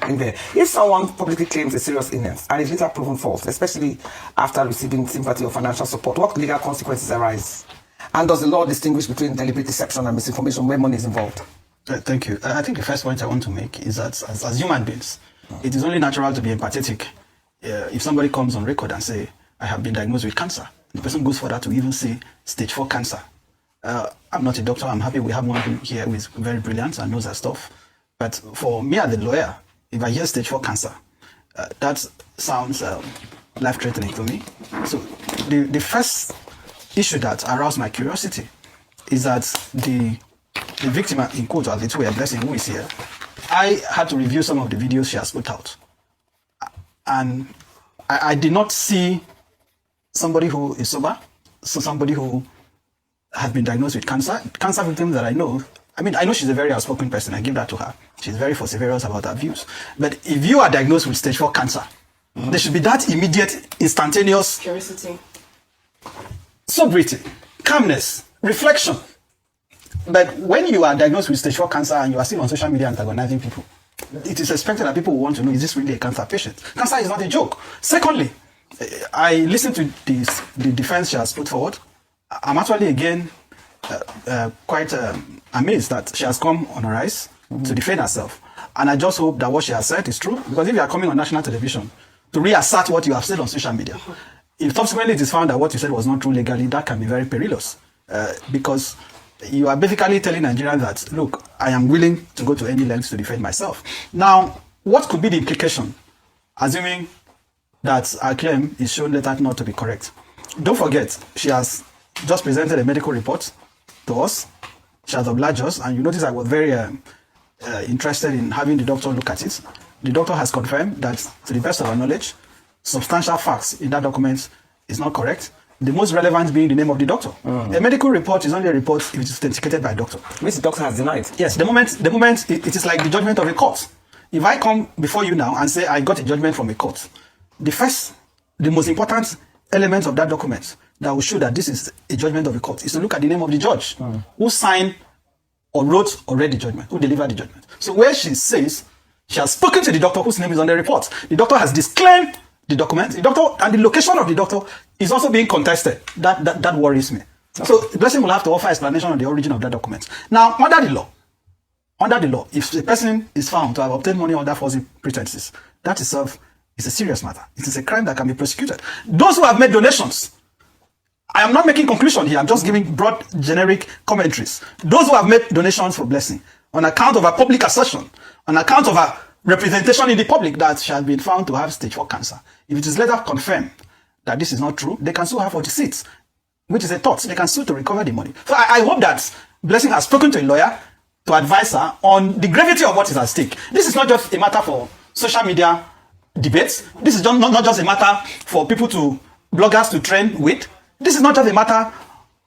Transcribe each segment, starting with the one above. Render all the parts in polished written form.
in there. If someone publicly claims a serious illness and is later proven false, especially after receiving sympathy or financial support, what legal consequences arise? And does the law distinguish between deliberate deception and misinformation where money is involved? Thank you. I think the first point I want to make is that as human beings, it is only natural to be empathetic. If somebody comes on record and say, I have been diagnosed with cancer, the person goes further to even say stage 4 cancer. I'm not a doctor. I'm happy we have one here who is very brilliant and knows that stuff. But for me as a lawyer, if I hear stage 4 cancer, that sounds life-threatening to me. So the first issue that aroused my curiosity is that the victim, in quote, as it were, Blessing, who is here, I had to review some of the videos she has put out. And I did not see somebody who is sober, so somebody who has been diagnosed with cancer. Cancer victims that I know she's a very outspoken person. I give that to her. She's very vociferous about her views. But if you are diagnosed with stage 4 cancer, there should be that immediate, instantaneous curiosity, sobriety, calmness, reflection. But when you are diagnosed with stage 4 cancer and you are still on social media antagonizing people, it is expected that people will want to know, is this really a cancer patient? Cancer is not a joke. Secondly, I listened to the defense she has put forward. I'm actually, again, quite amazed that she has come on a rise to defend herself. And I just hope that what she has said is true. Because if you are coming on national television to reassert what you have said on social media, if subsequently it is found that what you said was not true legally, that can be very perilous. Because you are basically telling Nigerians that, look, I am willing to go to any lengths to defend myself. Now, what could be the implication, assuming that our claim is shown later not to be correct? Don't forget, she has just presented a medical report to us. She has obliged us, and you notice I was very interested in having the doctor look at it. The doctor has confirmed that, to the best of our knowledge, substantial facts in that document is not correct. The most relevant being the name of the doctor. A medical report is only a report if it is authenticated by a doctor. Which the doctor has denied. Yes, the moment it is like the judgment of a court. If I come before you now and say I got a judgment from a court, the most important element of that document that will show that this is a judgment of a court is to look at the name of the judge who signed or wrote or read the judgment, who delivered the judgment. So where she says she has spoken to the doctor whose name is on the report, the doctor has disclaimed the document, the doctor, and the location of the doctor is also being contested. That worries me. Okay. So Blessing will have to offer explanation on the origin of that document. Now, under the law, if the person is found to have obtained money under false pretenses, that itself is a serious matter. It is a crime that can be prosecuted. Those who have made donations, I am not making conclusion here. I'm just giving broad, generic commentaries. Those who have made donations for Blessing on account of a public assertion, on account of a representation in the public that she has been found to have stage 4 cancer. If it is later confirmed that this is not true, they can sue her for deceit, which is a tort. They can sue to recover the money. So I hope that Blessing has spoken to a lawyer to advise her on the gravity of what is at stake. This is not just a matter for social media debates. This is not just a matter for bloggers to trend with. This is not just a matter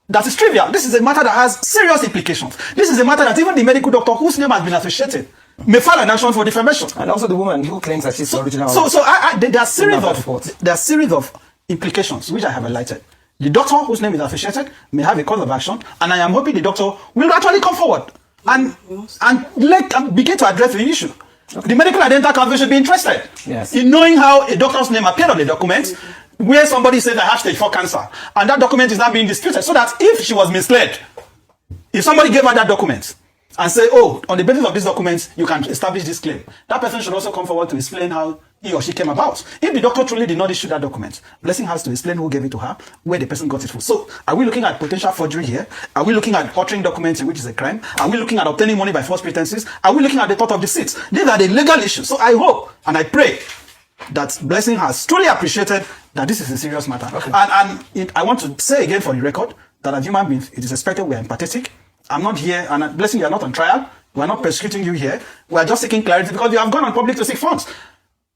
that is trivial. This is a matter that has serious implications. This is a matter that even the medical doctor whose name has been associated may file an action for defamation. And also the woman who claims that she's the original. There are a series of implications which I have highlighted. The doctor whose name is associated may have a cause of action, and I am hoping the doctor will actually come forward and begin to address the issue. Okay. The Medical and Dental Council should be interested in knowing how a doctor's name appeared on the document where somebody says I have stage 4 cancer, and that document is not being disputed, so that if she was misled, if somebody gave her that document and say, oh, on the basis of this document, you can establish this claim, that person should also come forward to explain how he or she came about. If the doctor truly did not issue that document, Blessing has to explain who gave it to her, where the person got it from. So, are we looking at potential forgery here? Are we looking at altering documents, which is a crime? Are we looking at obtaining money by false pretenses? Are we looking at the thought of deceit? These are the legal issues. So, I hope and I pray that Blessing has truly appreciated that this is a serious matter. Okay. And I want to say again for the record that as human beings, it is expected we are empathetic. I'm not here, and Blessing, you are not on trial. We are not persecuting you here. We are just seeking clarity because you have gone on public to seek funds.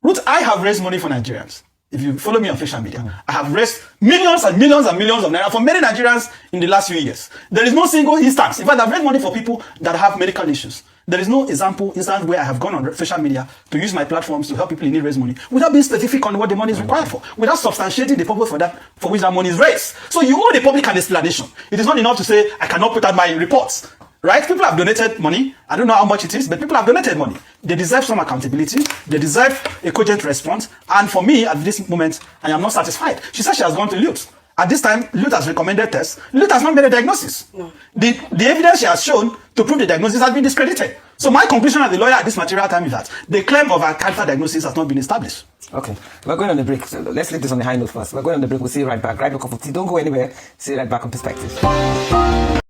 Ruth, I have raised money for Nigerians. If you follow me on social media, I have raised millions and millions and millions of naira for many Nigerians in the last few years. There is no single instance. In fact, I've raised money for people that have medical issues. There is no instance where I have gone on social media to use my platforms to help people in need raise money without being specific on what the money is required for, without substantiating the purpose for which that money is raised. So you owe the public an explanation. It is not enough to say, I cannot put out my reports. Right? People have donated money. I don't know how much it is, but people have donated money. They deserve some accountability. They deserve a cogent response. And for me, at this moment, I am not satisfied. She said she has gone to Lute. At this time, Lute has recommended tests. Lute has not made a diagnosis. No. The evidence she has shown to prove the diagnosis has been discredited. So my conclusion as the lawyer at this material time is that the claim of a cancer diagnosis has not been established. Okay, we're going on the break. So let's leave this on the high note first. We're going on the break. We'll see you right back. Grab a cup of tea. Don't go anywhere. See you right back on Perspective.